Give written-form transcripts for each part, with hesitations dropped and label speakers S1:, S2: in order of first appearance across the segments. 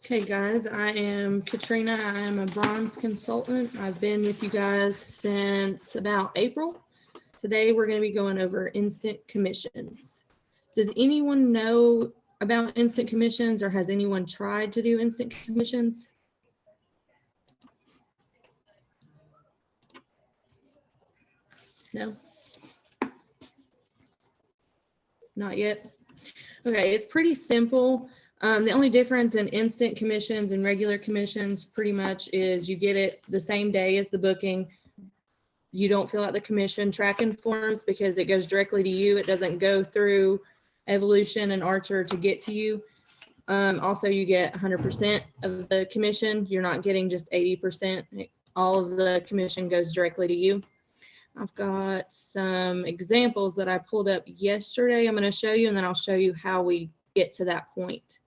S1: Okay, guys, I am Katrina. I am a bronze consultant. I've been with you guys since about April. Today, we're going to be going over instant commissions. Does anyone know about instant commissions, or has anyone tried to do instant commissions? No? Not yet? Okay, it's pretty simple. The only difference in instant commissions and regular commissions pretty much is you get it the same day as the booking. You don't fill out the commission tracking forms because it goes directly to you. It doesn't go through Evolution and Archer to get to you. Also, you get 100% of the commission. You're not getting just 80%. All of the commission goes directly to you. I've got some examples that I pulled up yesterday. I'm going to show you, and then I'll show you how we get to that point.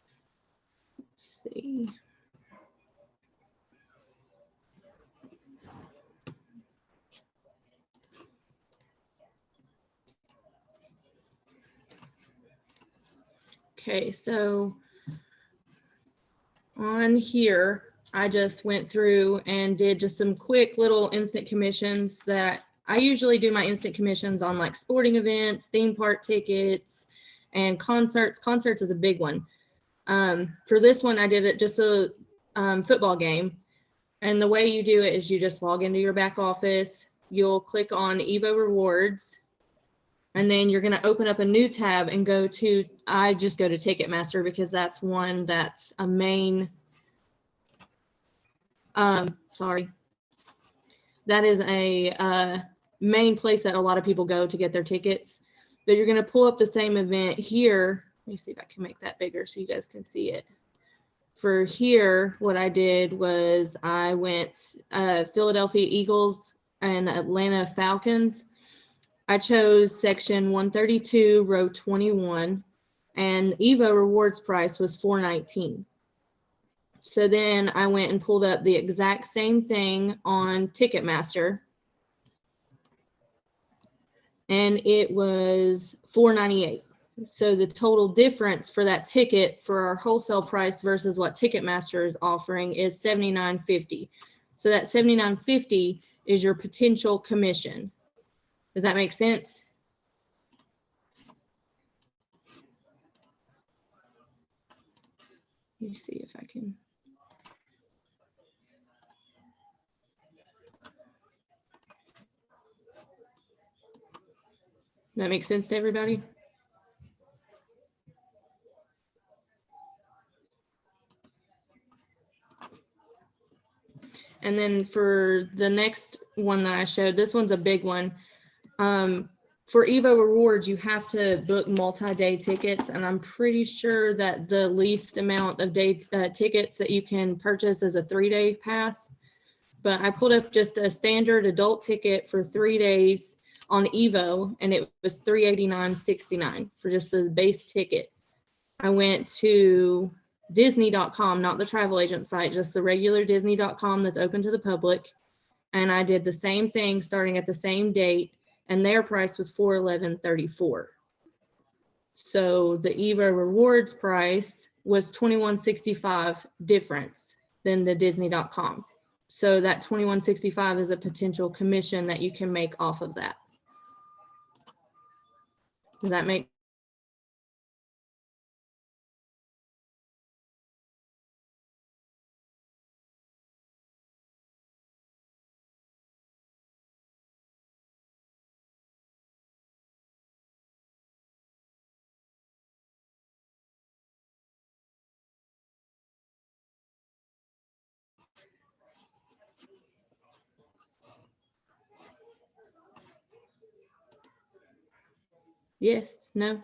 S1: Let's see. Okay, so on here, I just went through and did just some quick little instant commissions that I usually do my instant commissions on, like sporting events, theme park tickets, and concerts. Concerts is a big one. For this one, I did it just a football game. And the way you do it is you just log into your back office. You'll click on Evo Rewards. And then you're going to open up a new tab and go to, I just go to Ticketmaster because that's one that's a main, that is a main place that a lot of people go to get their tickets. But you're going to pull up the same event here. Let me see if I can make that bigger so you guys can see it. For here, what I did was I went Philadelphia Eagles and Atlanta Falcons. I chose section 132, row 21, and Evo rewards price was $4.19. So then I went and pulled up the exact same thing on Ticketmaster, and it was $4.98. So the total difference for that ticket for our wholesale price versus what Ticketmaster is offering is $79.50. So that $79.50 is your potential commission. Does that make sense? Let me see if I can. That makes sense to everybody? And then for the next one that I showed, this one's a big one. For Evo Rewards, you have to book multi-day tickets, and I'm pretty sure that the least amount of days tickets that you can purchase is a 3-day pass. But I pulled up just a standard adult ticket for 3 days on Evo, and it was $389.69 for just the base ticket. I went to Disney.com, not the travel agent site, just the regular Disney.com that's open to the public. And I did the same thing starting at the same date, and their price was $411.34. So the Evo Rewards price was $21.65 difference than the Disney.com. So that $21.65 is a potential commission that you can make off of that. Does that make? Yes, no.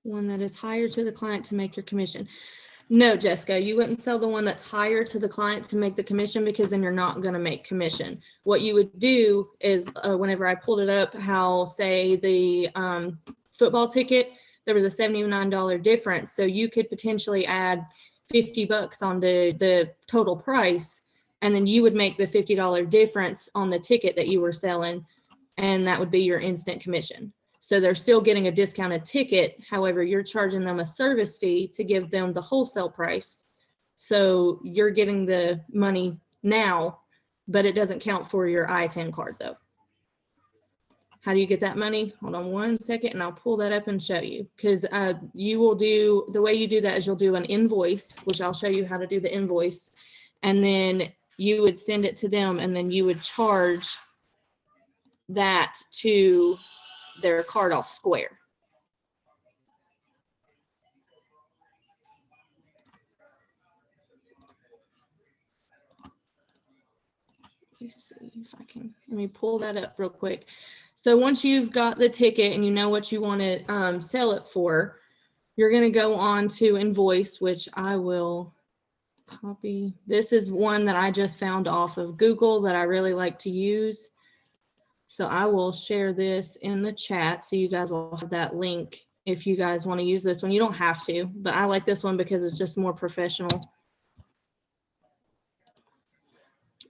S1: One that is higher to the client to make your commission. No, Jessica, you wouldn't sell the one that's higher to the client to make the commission, because then you're not going to make commission. What you would do is whenever I pulled it up, how say the football ticket, there was a $79 difference. So you could potentially add $50 on the total price, and then you would make the $50 difference on the ticket that you were selling, and that would be your instant commission. So they're still getting a discounted ticket. However, you're charging them a service fee to give them the wholesale price. So you're getting the money now, but it doesn't count for your I-10 card though. How do you get that money? Hold on one second and I'll pull that up and show you. Because you will do, the way you do that is you'll do an invoice, which I'll show you how to do the invoice. And then you would send it to them and then you would charge that to their card off Square. Let me see if I can, let me pull that up real quick. So once you've got the ticket and you know what you want to sell it for, you're going to go on to invoice, which I will copy. This is one that I just found off of Google that I really like to use. So I will share this in the chat so you guys will have that link if you guys want to use this one. You don't have to, but I like this one because it's just more professional.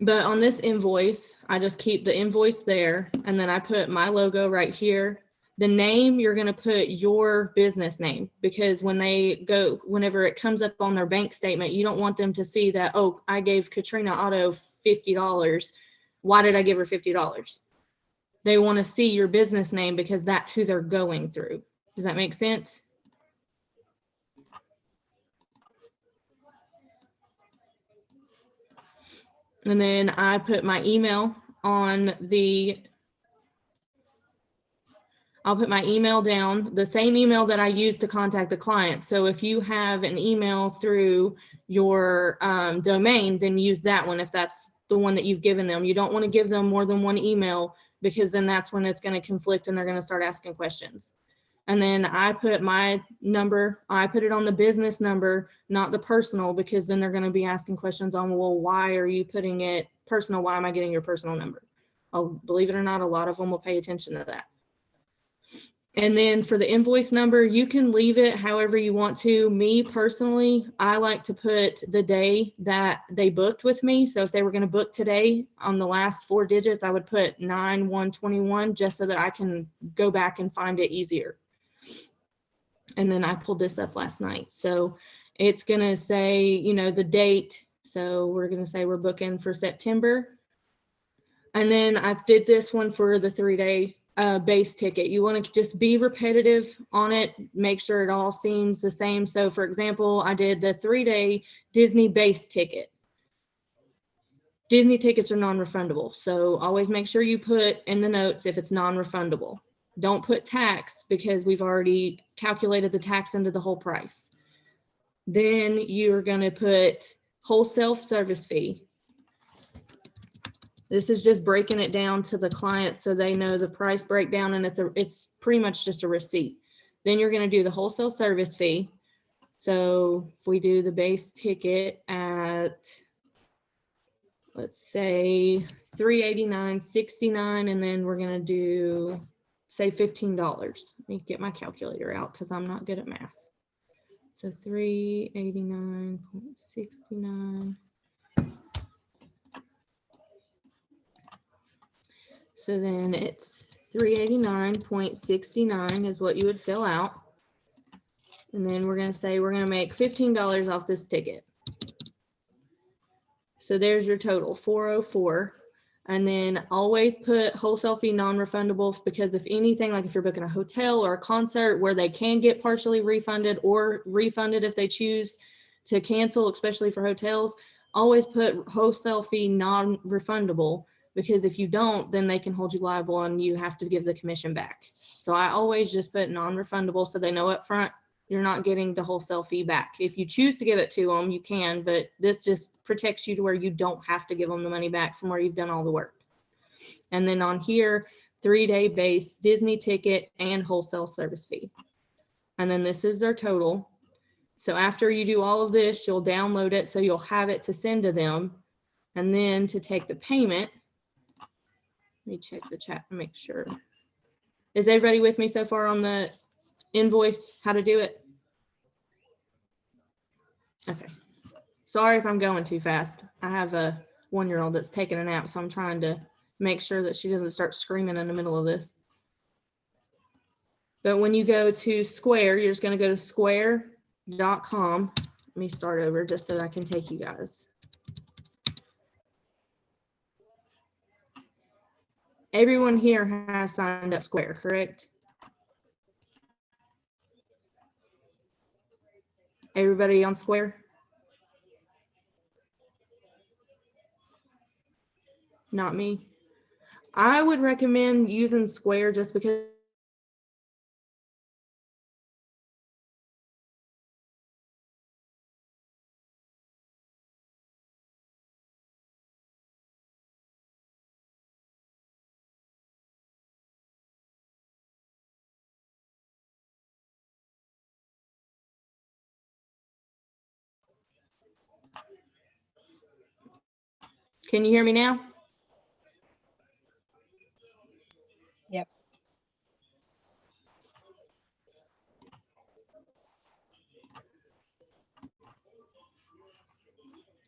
S1: But on this invoice, I just keep the invoice there and then I put my logo right here. The name, you're going to put your business name, because when they go, whenever it comes up on their bank statement, you don't want them to see that, oh, I gave Katrina Auto $50. Why did I give her $50? They want to see your business name because that's who they're going through. Does that make sense? And then I put my email on the, I'll put my email down, the same email that I use to contact the client. So if you have an email through your domain, then use that one if that's the one that you've given them. You don't want to give them more than one email because then that's when it's going to conflict and they're going to start asking questions. And then I put my number, I put it on the business number, not the personal, because then they're going to be asking questions on, well, why are you putting it personal? Why am I getting your personal number? Oh, believe it or not, a lot of them will pay attention to that. And then for the invoice number, you can leave it however you want to. Me personally, I like to put the day that they booked with me. So if they were going to book today, on the last 4 digits, I would put 9/1/21 just so that I can go back and find it easier. And then I pulled this up last night. So it's going to say, you know, the date. So we're going to say we're booking for September. And then I did this one for the 3-day base ticket. You want to just be repetitive on it, make sure it all seems the same. So for example, I did the 3-day Disney base ticket. Disney tickets are non-refundable. So always make sure you put in the notes if it's non-refundable. Don't put tax because we've already calculated the tax into the whole price. Then you're going to put wholesale service fee. This is just breaking it down to the client so they know the price breakdown, and it's pretty much just a receipt. Then you're going to do the wholesale service fee. So if we do the base ticket at, let's say $389.69, and then we're going to do, say, $15. Let me get my calculator out because I'm not good at math. So $389.69. So then it's $389.69 is what you would fill out. And then we're going to say we're going to make $15 off this ticket. So there's your total, $404. And then always put wholesale fee non-refundable, because if anything, like if you're booking a hotel or a concert where they can get partially refunded or refunded if they choose to cancel, especially for hotels, always put wholesale fee non-refundable, because if you don't, then they can hold you liable and you have to give the commission back. So I always just put non-refundable so they know up front you're not getting the wholesale fee back. If you choose to give it to them, you can, but this just protects you to where you don't have to give them the money back from where you've done all the work. And then on here, 3-day base, Disney ticket, and wholesale service fee. And then this is their total. So after you do all of this, you'll download it so you'll have it to send to them. And then to take the payment, let me check the chat and make sure. Is everybody with me so far on the invoice, how to do it? Okay. Sorry if I'm going too fast. I have a 1-year-old that's taking a nap, so I'm trying to make sure that she doesn't start screaming in the middle of this. But when you go to Square, you're just going to go to square.com. Let me start over just so I can take you guys. Everyone here has signed up Square, correct? Everybody on Square? Not me. I would recommend using Square just because can you hear me now?
S2: Yep.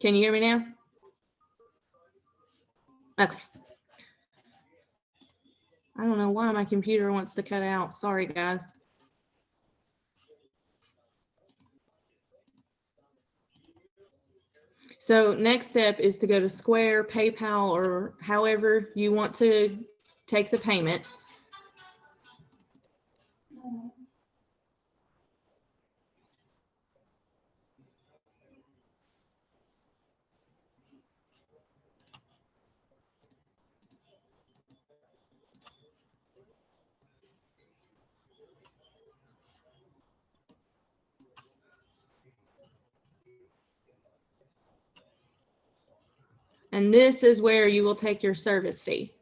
S1: Can you hear me now? Okay. I don't know why my computer wants to cut out. Sorry, guys. So next step is to go to Square, PayPal, or however you want to take the payment. And this is where you will take your service fee.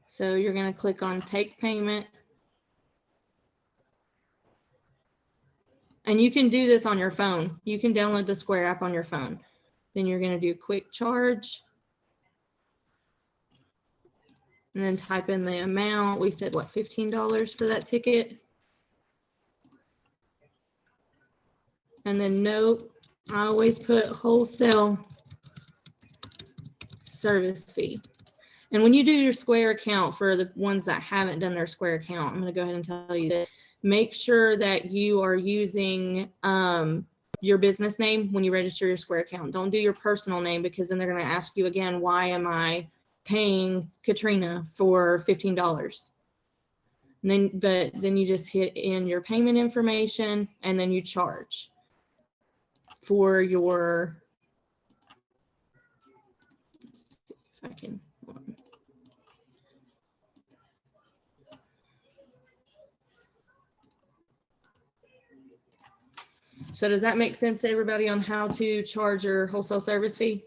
S1: So you're going to click on Take Payment. And you can do this on your phone. You can download the Square app on your phone. Then you're going to do Quick Charge. And then type in the amount. We said, what, $15 for that ticket? And then note, I always put wholesale service fee. And when you do your Square account, for the ones that haven't done their Square account, I'm going to go ahead and tell you that make sure that you are using your business name when you register your Square account. Don't do your personal name, because then they're going to ask you again, why am I paying Katrina for $15? And then you just hit in your payment information, and then you charge for your, let's see if I can. So does that make sense to everybody on how to charge your wholesale service fee?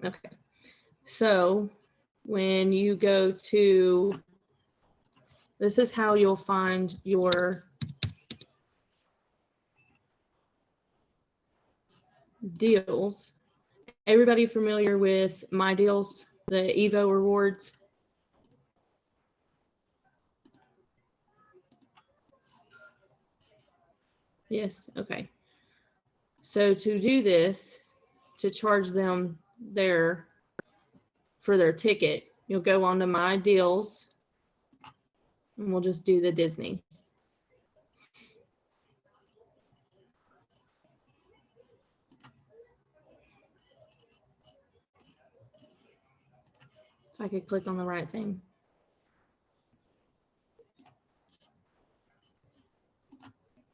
S1: Okay. So when you go to, this is how you'll find your deals. Everybody familiar with My Deals, the Evo rewards? Yes, okay. So to do this, to charge them for their ticket, you'll go on to My Deals, and we'll just do the Disney. If I could click on the right thing.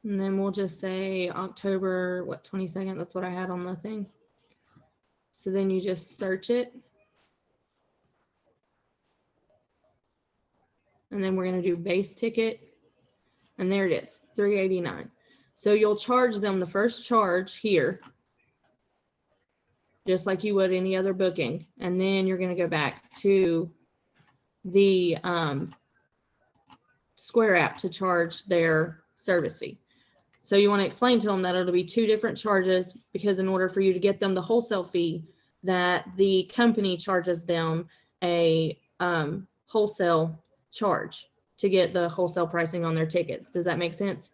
S1: And then we'll just say October, what, 22nd? That's what I had on the thing. So then you just search it. And then we're going to do base ticket. And there it is, $389. So you'll charge them the first charge here, just like you would any other booking. And then you're going to go back to the Square app to charge their service fee. So you want to explain to them that it'll be two different charges, because in order for you to get them the wholesale fee, that the company charges them a wholesale charge to get the wholesale pricing on their tickets. Does that make sense?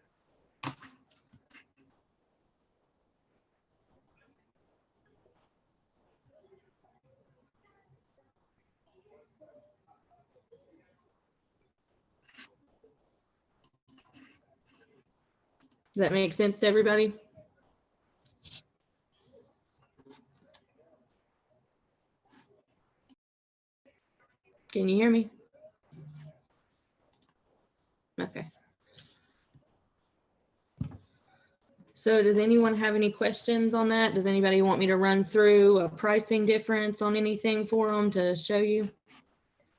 S1: Does that make sense to everybody? Can you hear me? Okay. So does anyone have any questions on that? Does anybody want me to run through a pricing difference on anything for them to show you?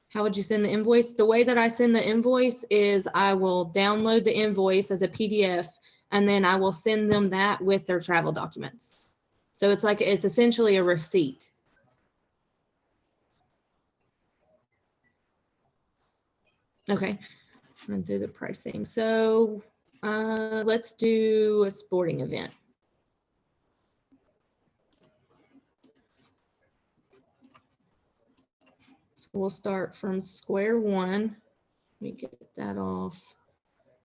S1: How would you send the invoice? The way that I send the invoice is I will download the invoice as a PDF, and then I will send them that with their travel documents. So it's like, it's essentially a receipt. Okay, run through the pricing. So let's do a sporting event. So we'll start from square one. Let me get that off.